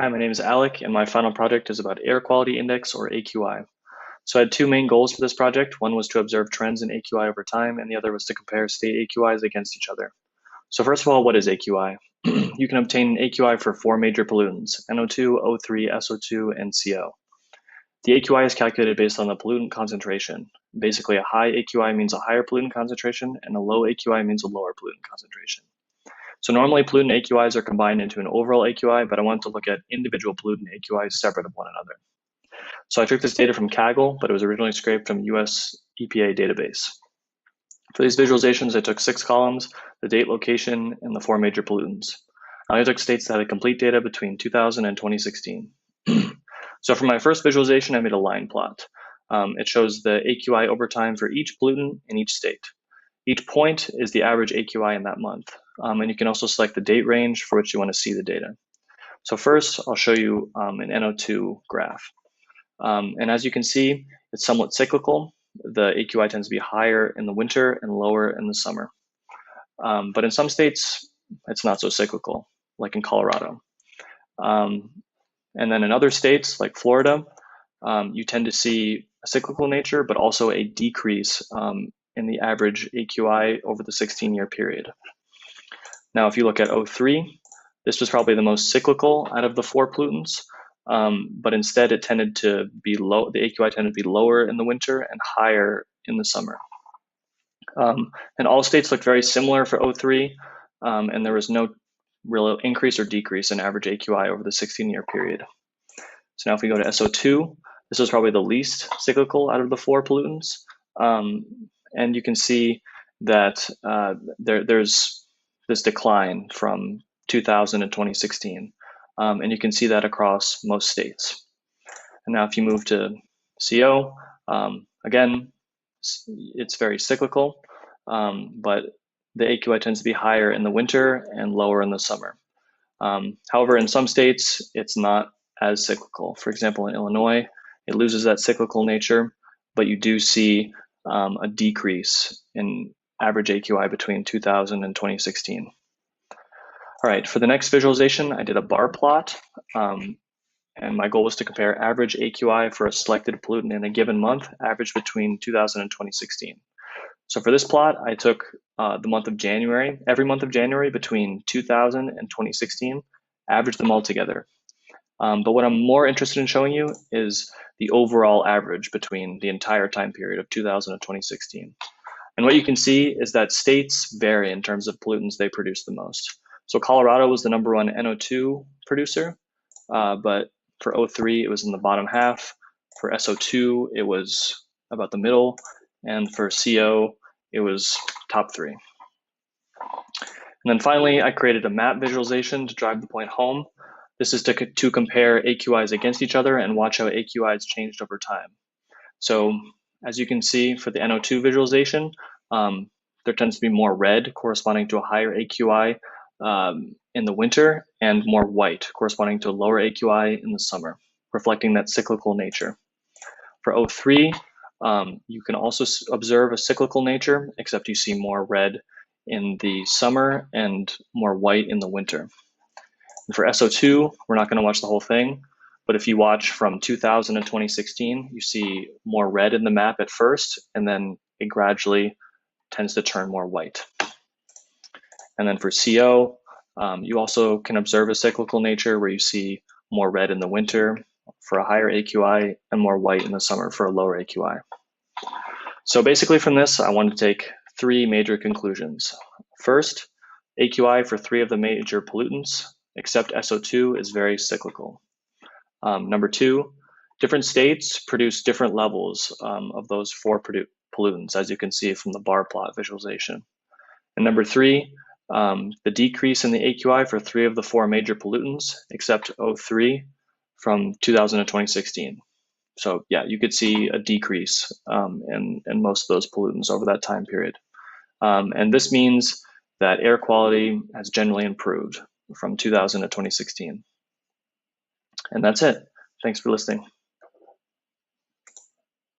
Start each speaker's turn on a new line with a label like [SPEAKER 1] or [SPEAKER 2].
[SPEAKER 1] Hi, my name is Alec, and my final project is about air quality index, or AQI. So I had two main goals for this project. One was to observe trends in AQI over time, and the other was to compare state AQIs against each other. So first of all, what is AQI? You can obtain an AQI for four major pollutants: NO2, O3, SO2, and CO. The AQI is calculated based on the pollutant concentration. Basically, a high AQI means a higher pollutant concentration, and a low AQI means a lower pollutant concentration. So normally pollutant AQIs are combined into an overall AQI, but I wanted to look at individual pollutant AQIs separate of one another. So I took this data from Kaggle, but it was originally scraped from US EPA database. For these visualizations, I took 6 columns, the date, location, and the 4 major pollutants. I took states that had complete data between 2000 and 2016. So for my first visualization, I made a line plot. It shows the AQI over time for each pollutant in each state. Each point is the average AQI in that month. And you can also select the date range for which you want to see the data. So first, I'll show you an NO2 graph. And as you can see, it's somewhat cyclical. The AQI tends to be higher in the winter and lower in the summer. But in some states, it's not so cyclical, like in Colorado. And then in other states, like Florida, you tend to see a cyclical nature, but also a decrease in the average AQI over the 16-year period. Now, if you look at O3, this was probably the most cyclical out of the 4 pollutants, but instead it tended to be low. The AQI tended to be lower in the winter and higher in the summer. And all states looked very similar for O3, and there was no real increase or decrease in average AQI over the 16-year period. So now if we go to SO2, this was probably the least cyclical out of the 4 pollutants. And you can see that there's this decline from 2000 to 2016. And you can see that across most states. And now if you move to CO, again, it's very cyclical, but the AQI tends to be higher in the winter and lower in the summer. However, in some states, it's not as cyclical. For example, in Illinois, it loses that cyclical nature, but you do see a decrease in average AQI between 2000 and 2016. All right, for the next visualization, I did a bar plot, and my goal was to compare average AQI for a selected pollutant in a given month, averaged between 2000 and 2016. So for this plot, I took the month of January, every month of January between 2000 and 2016, averaged them all together. But what I'm more interested in showing you is the overall average between the entire time period of 2000 and 2016. And what you can see is that states vary in terms of pollutants they produce the most. So Colorado was the #1 NO2 producer, but for O3, it was in the bottom half. For SO2, it was about the middle. And for CO, it was top 3. And then finally, I created a map visualization to drive the point home. This is to compare AQIs against each other and watch how AQIs changed over time. So as you can see for the NO2 visualization, there tends to be more red corresponding to a higher AQI in the winter, and more white corresponding to a lower AQI in the summer, reflecting that cyclical nature. For O3, you can also observe a cyclical nature, except you see more red in the summer and more white in the winter. And for SO2, we're not going to watch the whole thing, but if you watch from 2000 to 2016, you see more red in the map at first, and then it gradually tends to turn more white. And then for CO, you also can observe a cyclical nature where you see more red in the winter for a higher AQI and more white in the summer for a lower AQI. So basically from this, I wanted to take 3 major conclusions. First, AQI for 3 of the major pollutants, except SO2, is very cyclical. Number 2, different states produce different levels of those 4 pollutants, as you can see from the bar plot visualization. And number 3, the decrease in the AQI for 3 of the 4 major pollutants, except O3, from 2000 to 2016. So yeah, you could see a decrease in most of those pollutants over that time period. And this means that air quality has generally improved from 2000 to 2016. And that's it. Thanks for listening.